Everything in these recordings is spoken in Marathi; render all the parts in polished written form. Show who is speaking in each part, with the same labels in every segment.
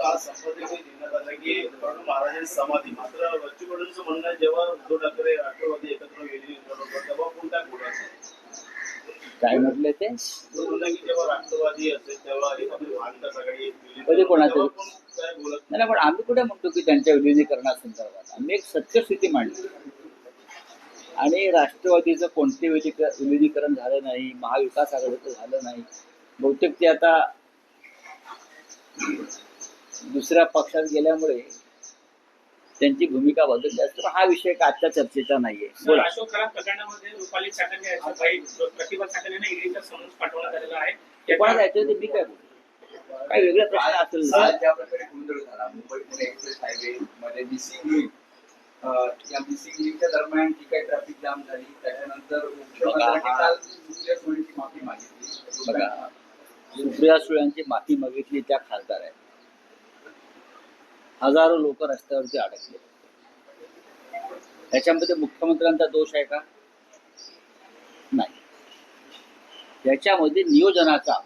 Speaker 1: आज संपत्ती देण्यात आलं की कडू महाराजांची समाधी. मात्र बच्चूकडूंचं म्हणणं आहे, जेव्हा उद्धव ठाकरे राष्ट्रवादी एकत्र गेली तेव्हा कोणता घोडा
Speaker 2: काय म्हटले ते
Speaker 1: म्हणणं की जेव्हा राष्ट्रवादी असेल तेव्हा एखादी भांडणं सगळी
Speaker 2: कधी कोणाचं
Speaker 1: काय बोलत
Speaker 2: नाही, पण आम्ही कुठे म्हणतो की त्यांच्या विलिनीकरणासंदर्भात आम्ही एक सत्यस्थिती मांडली आणि राष्ट्रवादीचं कोणते विलिनीकरण झालं नाही, महाविकास आघाडीचं झालं नाही. बहुतेक ते आता दुसऱ्या पक्षात गेल्यामुळे त्यांची भूमिका बदलली असते. हा विषय आजच्या चर्चेचा नाहीये. बोला.
Speaker 3: अशोक खराब प्रकरणामध्ये रुपाली चाकण यांचा भाई प्रतिभा चाकण यांना ईडीचा समन्स पाठवण्यात आलेला आहे.
Speaker 2: ते कोणा जायचं ते मी काय बोलतो, काय वेगळा प्रश्न असेल.
Speaker 4: ज्या प्रकारे गोंधळ झाला मुंबई पुणे एक्सप्रेस हायवे मध्ये मिसिंग लिंक, या मिसिंग लिंकच्या दरम्यान जी काही ट्रॅफिक जाम झाली त्याच्यानंतर मुख्यमंत्र्यांनी काल सुप्रिया सुळेंची माफी मागितली.
Speaker 2: बघा, सुप्रिया सुळेंची माफी मागितली त्या खासदार आहेत. हजारो लोक रस्त्यावरती अडकले. त्याच्यामध्ये मुख्यमंत्र्यांचा दोष आहे का? नाही. त्याच्यामध्ये नियोजनाचा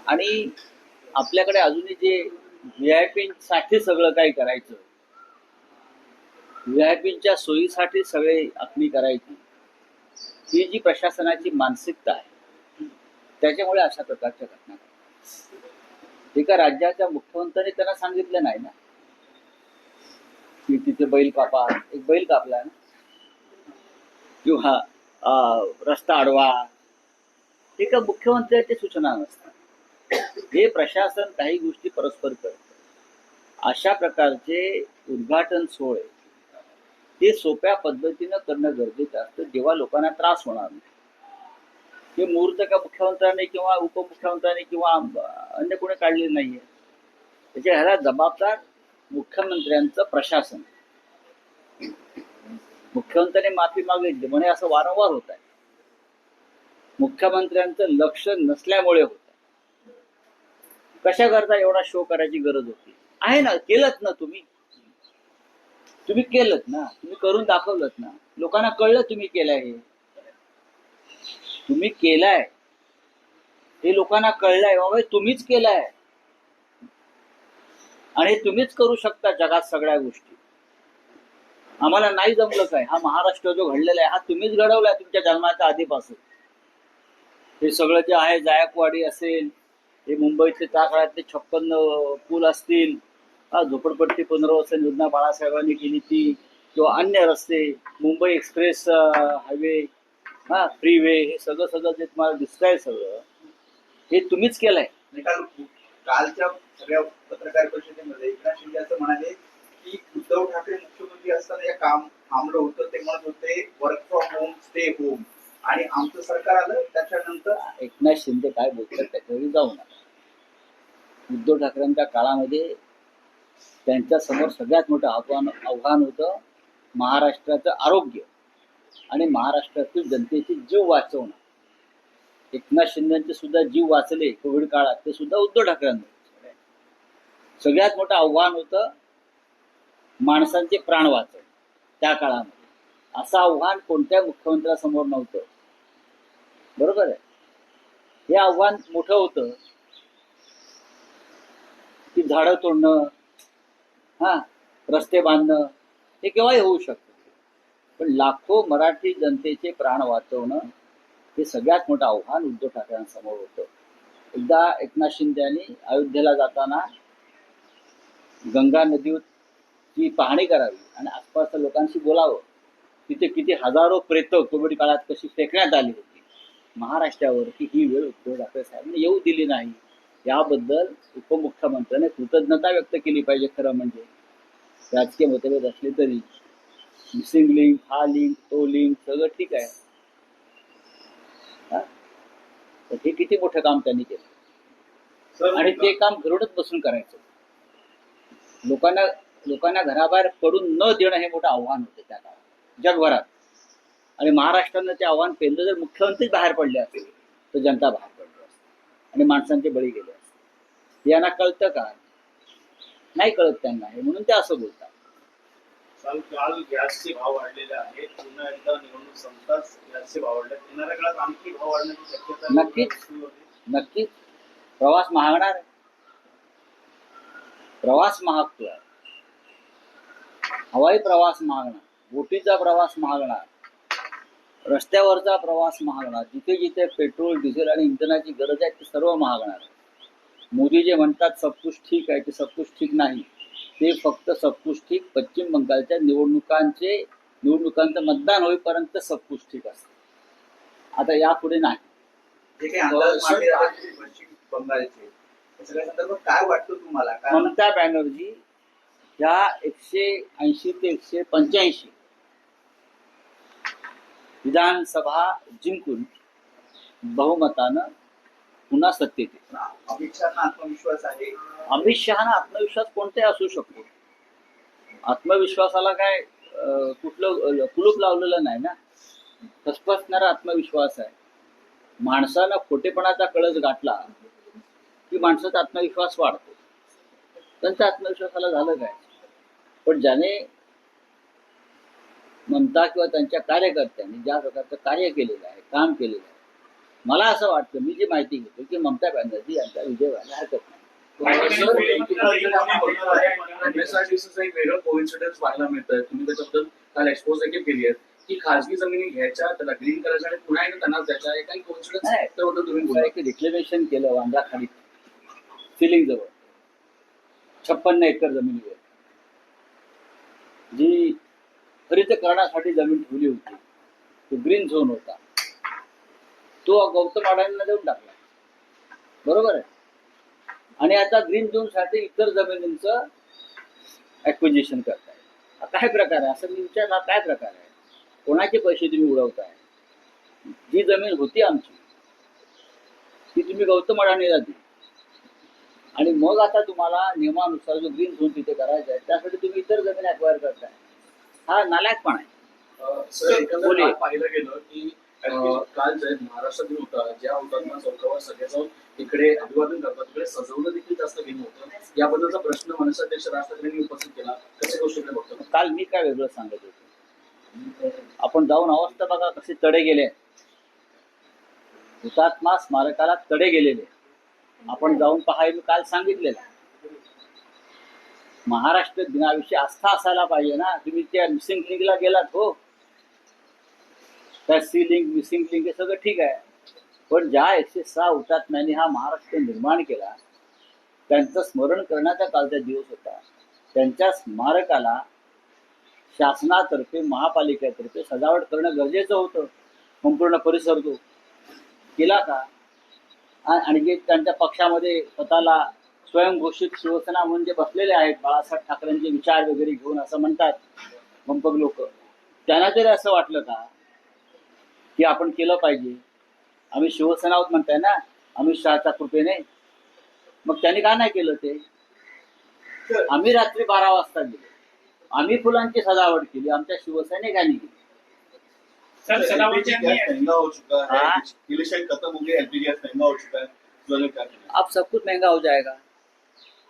Speaker 2: आणि आपल्याकडे अजूनही जे व्हीआयपी साठी सगळं काही करायचं, व्हीआयपीच्या सोयीसाठी सगळे आखणी करायची, ही जी प्रशासनाची मानसिकता आहे त्याच्यामुळे अशा प्रकारच्या घटना घडतात. एका राज्याच्या मुख्यमंत्र्यांनी त्यांना सांगितलं नाही ना की तिथे बैल कापा, एक बैल कापला ना, किंवा रस्ता अडवा. हे का मुख्यमंत्र्यांची सूचना नसतात. हे प्रशासन काही गोष्टी परस्पर करतं. अशा प्रकारचे उद्घाटन सोहळे हे सोप्या पद्धतीनं करणं गरजेचं असतं, जेव्हा लोकांना त्रास होणार नाही. हे मुहूर्त का मुख्यमंत्र्यांनी किंवा उपमुख्यमंत्र्यांनी किंवा अन्य कोणी काढले नाहीये. त्याच्या ह्याला जबाबदार मुख्यमंत्र्यांचं प्रशासन. मुख्यमंत्र्यांनी माफी मागितली म्हणे असं वारंवार होत आहे. मुख्यमंत्र्यांचं लक्ष नसल्यामुळे होत आहे. कशा करता एवढा शो करायची गरज होती? आहे ना, केलंत ना तुम्ही केलंत ना, तुम्ही करून दाखवलंत ना, लोकांना कळलं तुम्ही केलंय. हे तुम्ही केलाय, हे लोकांना कळलंय बाबा तुम्हीच केलाय आणि हे तुम्हीच करू शकता जगात सगळ्या गोष्टी. आम्हाला नाही जमलं काय? हा महाराष्ट्र जो घडलेला आहे हा तुम्हीच घडवलाय तुमच्या जन्माच्या आधीपासून. हे सगळं जे आहे, जायकवाडी असेल, हे मुंबईचे त्या काळातले 56 पूल असतील, झोपडपट्टी पुनर्वसन योजना बाळासाहेबांनी केली ती, किंवा अन्य रस्ते, मुंबई एक्सप्रेस हायवे, फ्रीवे, हे सगळं जे तुम्हाला दिसतंय सगळं हे तुम्हीच केलंय.
Speaker 4: कालच्या सगळ्या पत्रकार परिषदेमध्ये एकनाथ शिंदे असं म्हणाले की उद्धव ठाकरे मुख्यमंत्री असताना हे काम थांबलं होतं. ते म्हणत होते work from home, stay home, आणि आमचं सरकार आलं त्याच्यानंतर.
Speaker 2: एकनाथ शिंदे काय बोलतात त्याच्यावर जाऊ नका. उद्धव ठाकरेंच्या काळामध्ये त्यांच्या समोर सगळ्यात मोठं आव्हान होतं महाराष्ट्राचं आरोग्य आणि महाराष्ट्रातील जनतेचे जीव वाचवणं. एकनाथ शिंदेचे सुद्धा जीव वाचले कोविड काळात, ते सुद्धा उद्धव ठाकरेंनी. सगळ्यात मोठं आव्हान होतं माणसांचे प्राण वाचवणं त्या काळामध्ये. असं आव्हान कोणत्या मुख्यमंत्र्यासमोर नव्हतं. बरोबर आहे. हे आव्हान मोठं होतं की झाडं तोडणं, रस्ते बांधणं, हे केव्हाही होऊ शकतं. पण लाखो मराठी जनतेचे प्राण वाचवणं हे सगळ्यात मोठं आव्हान उद्धव ठाकरेंसमोर होतं. एकदा एकनाथ शिंदे यांनी अयोध्येला जाताना गंगा नदीची पाहणी करावी आणि आसपासच्या लोकांशी बोलावं. तिथे किती हजारो प्रेतं कोविड काळात कशी फेकण्यात आली होती महाराष्ट्रावरती, ही वेळ उद्धव ठाकरे साहेबांनी येऊ दिली नाही. याबद्दल उपमुख्यमंत्र्यांनी कृतज्ञता व्यक्त केली पाहिजे. खरं म्हणजे राजकीय मतभेद असले तरी मिसिंग लिंक, हा लिंक, तो लिंक, सगळं ठीक आहे. तर हे किती मोठं काम त्यांनी केलं आणि ते काम घरूनच बसून करायचं. लोकांना घराबाहेर पडून न देणं हे मोठं आव्हान होतं त्या काळात जगभरात. आणि महाराष्ट्रानं ते आव्हान पेललं. जर मुख्यमंत्री बाहेर पडले असते तर जनता बाहेर पडली असते आणि माणसांचे बळी गेले असते. यांना कळतं का? नाही कळत त्यांना. हे म्हणून ते असं बोलतात.
Speaker 1: काल गॅसचे भाव वाढलेले आहेत. पुन्हा एकदा निवडणूक संपताच गॅसचे भाव वाढले. येणाऱ्या काळात आणखी भाव वाढण्याची शक्यता
Speaker 2: नक्कीच प्रवास महागणार आहे. प्रवास महागतोय, हवाई प्रवास महागणार, बोटीचा प्रवास महागणार, रस्त्यावरचा प्रवास महागणार, जिथे जिथे पेट्रोल डिझेल आणि इंधनाची गरज आहे ते सर्व महागणार. मोदी जे म्हणतात सब कुछ ठीक आहे, ते सब कुछ ठीक नाही. ते फक्त सब कुछ ठीक पश्चिम बंगालच्या निवडणुकांचं मतदान होईपर्यंत सब कुछ ठीक असतं. आता यापुढे नाही.
Speaker 4: जे काही अंदाज मांडले आहेत पश्चिम बंगालचे त्या सगळ्या संदर्भात काय वाटतं तुम्हाला? कारण
Speaker 2: ममता बॅनर्जी या 180 ते 185 विधानसभा जिंकून बहुमतानं पुन्हा सत्तेत येतील.
Speaker 4: अमित शहाना आत्मविश्वास आहे.
Speaker 2: अमित शहाना आत्मविश्वास कोणताही असू शकतो. आत्मविश्वासाला काय कुठलं कुलूप लावलेलं नाही ना, ठसठसणारा आत्मविश्वास आहे. माणसानं खोटेपणाचा कळस गाठला की माणसाचा आत्मविश्वास वाढतो. त्यांच्या आत्मविश्वासाला झालं काय? पण ज्याने ममता किंवा त्यांच्या कार्यकर्त्यांनी ज्या प्रकारचं कार्य केलेलं आहे, काम केलेलं आहे, मला असं वाटतं, मी जी माहिती घेतो की ममता बॅनर्जी यांचा विजय व्हायला हरकत नाही.
Speaker 5: एमएसआरडीसीचं एक वेगळं कोइन्सिडन्स पाहायला मिळतंय. तुम्ही त्याच्याबद्दल काल एक्सपोज देखील केली आहे की खासगी जमिनी घ्यायच्या, त्याला ग्रीन करायच्या आणि पुन्हा एकदा त्यांना द्यायच्या. काही कोइन्सिडन्स त्याबद्दल तुम्ही बोला.
Speaker 2: एक रिक्लेमेशन केलं वांद्राखाली सिलिंग जवळ 56 एकर जमिनीवर, जी हरितकरणासाठी जमीन ठेवली होती. तो ग्रीन झोन होता, तो गौतम अडाणींना देऊन टाकला. बरोबर आहे. आणि आता ग्रीन झोन साठी इतर जमिनींचं ऍक्विजिशन करताय. हा काय प्रकार आहे असं मी विचारला. काय प्रकार आहे? कोणाचे पैसे तुम्ही उडवताय? जी जमीन होती आमची ती तुम्ही गौतम अडाणीला दिली आणि मग आता तुम्हाला नियमानुसार जो ग्रीन झोन तिथे करायचा आहे त्यासाठी तुम्ही इतर जमीन ऍक्वायर करताय. हा नालायकपणा आहे.
Speaker 5: सर, एकंदर काल पाहिलं गेलं की काल जे महाराष्ट्र दिन होता, ज्या हुतात्मा चौकावर सगळे जाऊन इकडे अभिवादन करतात, तिकडे सजवलं देखील जास्त गेलं होतं. याबद्दलचा प्रश्न मनसे अध्यक्ष राज ठाकरेंनी उपस्थित केला. कशा गोष्टीकडे बघतो?
Speaker 2: काल मी काय वेगळं सांगत होतो. आपण जाऊन अवस्था बघा कसे तडे गेले. हुतात्मा स्मारकाला तडे गेलेले आपण जाऊन पहा. मी काल सांगितलेलं महाराष्ट्र दिनाविषयी आस्था असायला पाहिजे ना. तुम्ही त्या मिसिंग लिंकला गेलात, हो, त्या सी लिंक मिसिंग लिंक हे सगळं ठीक आहे, पण ज्या 106 हुतात्म्यांनी हा महाराष्ट्र निर्माण केला त्यांचं स्मरण करण्याचा कालचा दिवस होता. त्यांच्या स्मारकाला शासनातर्फे महापालिकेतर्फे सजावट करणं गरजेचं होतं. संपूर्ण परिसर तो केला का? आणि जे त्यांच्या पक्षामध्ये स्वतःला स्वयंघोषित शिवसेना म्हणजे बसलेले आहेत, बाळासाहेब ठाकरेंचे विचार वगैरे घेऊन असं म्हणतात मंपक लोक, त्यांना तरी असं वाटलं का की आपण केलं पाहिजे? आम्ही शिवसेना आहोत म्हणताय ना अमित शहाच्या कृपेने, मग त्यांनी का नाही केलं ते? आम्ही रात्री 12 वाजता गेलो, आम्ही फुलांची सजावट केली, आमच्या शिवसैनिकांनी केली.
Speaker 3: सर, सदावरची
Speaker 1: महंगा हो चुका है, पीले शायद खत्म हो गया, एलपीजी गैस महंगा हो चुका है, क्या कहना?
Speaker 2: अब सब कुछ महंगा हो जाएगा.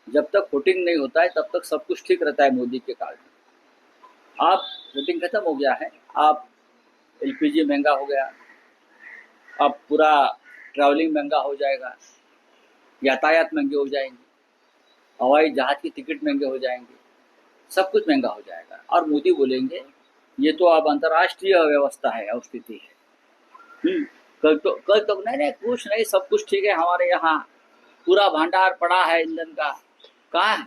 Speaker 2: जब तक वोटिंग नहीं होता है तब तक सब कुछ ठीक रहता है मोदी के काल में. अब वोटिंग खत्म हो गया है, अब एलपीजी महंगा हो गया, अब पूरा ट्रैवलिंग महंगा हो जाएगा, यातायात महंगे हो जाएंगे, हवाई जहाज की टिकट महंगे हो जाएंगे, सब कुछ महंगा हो जाएगा. और मोदी बोलेंगे ये तो अब अंतर्राष्ट्रीय व्यवस्था है और स्थिति है. कल तो नहीं कुछ नहीं, सब कुछ ठीक है हमारे यहाँ, पूरा भंडार पड़ा है ईंधन का. कहाँ है?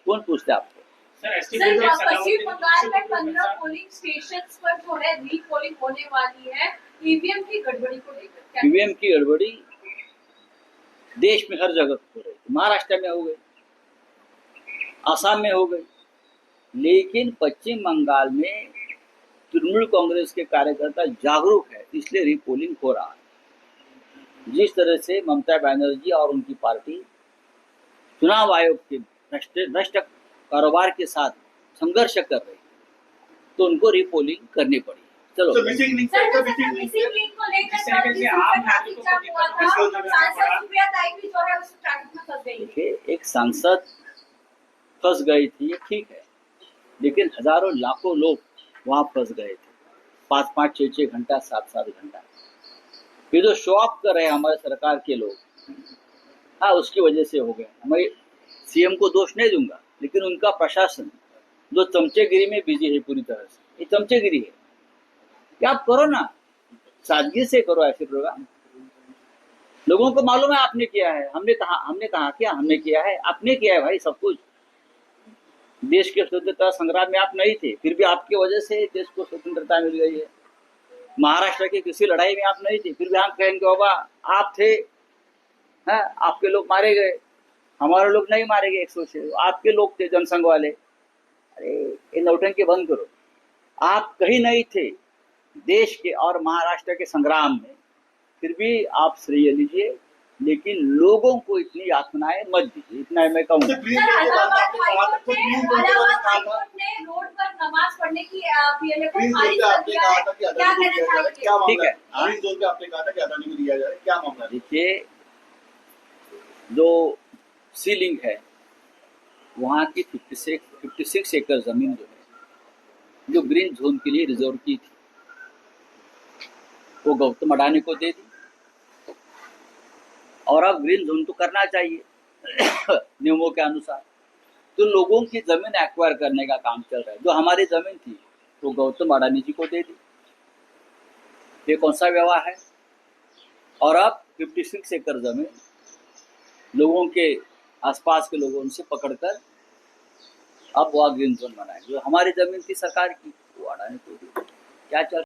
Speaker 2: कौन पूछते आपको?
Speaker 3: सर,
Speaker 6: सर, पश्चिम बंगाल में 15 पोलिंग स्टेशंस पर जो है रीपोलिंग होने वाली है ईवीएम की गड़बड़ी को लेकर.
Speaker 2: ईवीएम की गड़बड़ी देश में हर जगह हो रही. महाराष्ट्र में हो गई, आसाम में हो गई, लेकिन पश्चिम बंगाल में तृणमूल कांग्रेस के कार्यकर्ता जागरूक है, इसलिए रीपोलिंग हो रहा है. जिस तरह से ममता बनर्जी और उनकी पार्टी चुनाव आयोग के भ्रष्ट कारोबार के साथ संघर्ष कर रही, तो उनको रीपोलिंग करनी पड़ी. चलो
Speaker 1: तो missing link
Speaker 6: sir, missing link को लेकर
Speaker 3: जिस आम नागरिकों को दिक्कत है,
Speaker 6: सांसद सुप्रिया ताई भी जो है उस ट्रैफिक में फंस गई.
Speaker 2: देखिए, एक सांसद फंस गई थी, ये ठीक है, लेकिन हजारों लाखों लोग वहां फंस गए थे. 5-5, 6-6 घंटा, 7-7 घंटा. ये जो शो ऑफ कर रहे हैं हमारे सरकार के लोग, हाँ, उसकी वजह से हो गए. हमारी सीएम को दोष नहीं दूंगा, लेकिन उनका प्रशासन जो चमचेगिरी में बिजी है पूरी तरह से, ये चमचेगिरी है। क्या आप करो ना, सादगी से करो ऐसे प्रोग्राम। लोगों को मालूम है आपने किया है, हमने कहा किया, हमने किया है, आपने किया है भाई सब कुछ। देश के स्वतंत्रता संग्राम में आप नहीं थे, फिर भी आपकी वजह से देश को स्वतंत्रता मिल गई है। महाराष्ट्र की किसी लड़ाई में आप नहीं थे, फिर भी हम कहेंगे बाबा आप थे, हैं, आपके लोग मारे गए, हमारे लोग नहीं मारे गए 106, आपके लोग थे जनसंघ वाले। अरे ये नौटंकी बंद करो। आप कहीं नहीं थे देश के और महाराष्ट्र के संग्राम में, फिर भी आप श्रेय लीजिए, लेकिन लोगों को इतनी यातनाएं मत दीजिए, इतना मैं कहूँगा।
Speaker 6: सर, इलाहाबाद हाईकोर्ट ने रोड पर नमाज पढ़ने की पीएलए को खारिज कर दिया है। क्या कहना चाहिए?
Speaker 2: ठीक है,
Speaker 1: ग्रीन जोन पे आपने कहा था कि अदानी को दिया जाए, क्या मामला है?
Speaker 2: देखिए जो सीलिंग है वहाँ की 56 एकड़ जमीन जो है, जो ग्रीन जोन के लिए रिजर्व की थी, वो गौतम अडानी को दे दी। और अब ग्रीन जोन तो करना चाहिए नियमों के अनुसार, तो लोगों की जमीन एक्वायर करने का काम चल रहा है। जो हमारी जमीन थी वो गौतम अडानी जी को दे दी, ये कौन सा व्यवहार है? और अब 56 एकड़ जमीन लोगों के आसपास के लोगों से पकड़कर अब वह ग्रीन जोन बनाए। जो हमारी जमीन थी सरकार की, वो अडानी को दी। क्या चल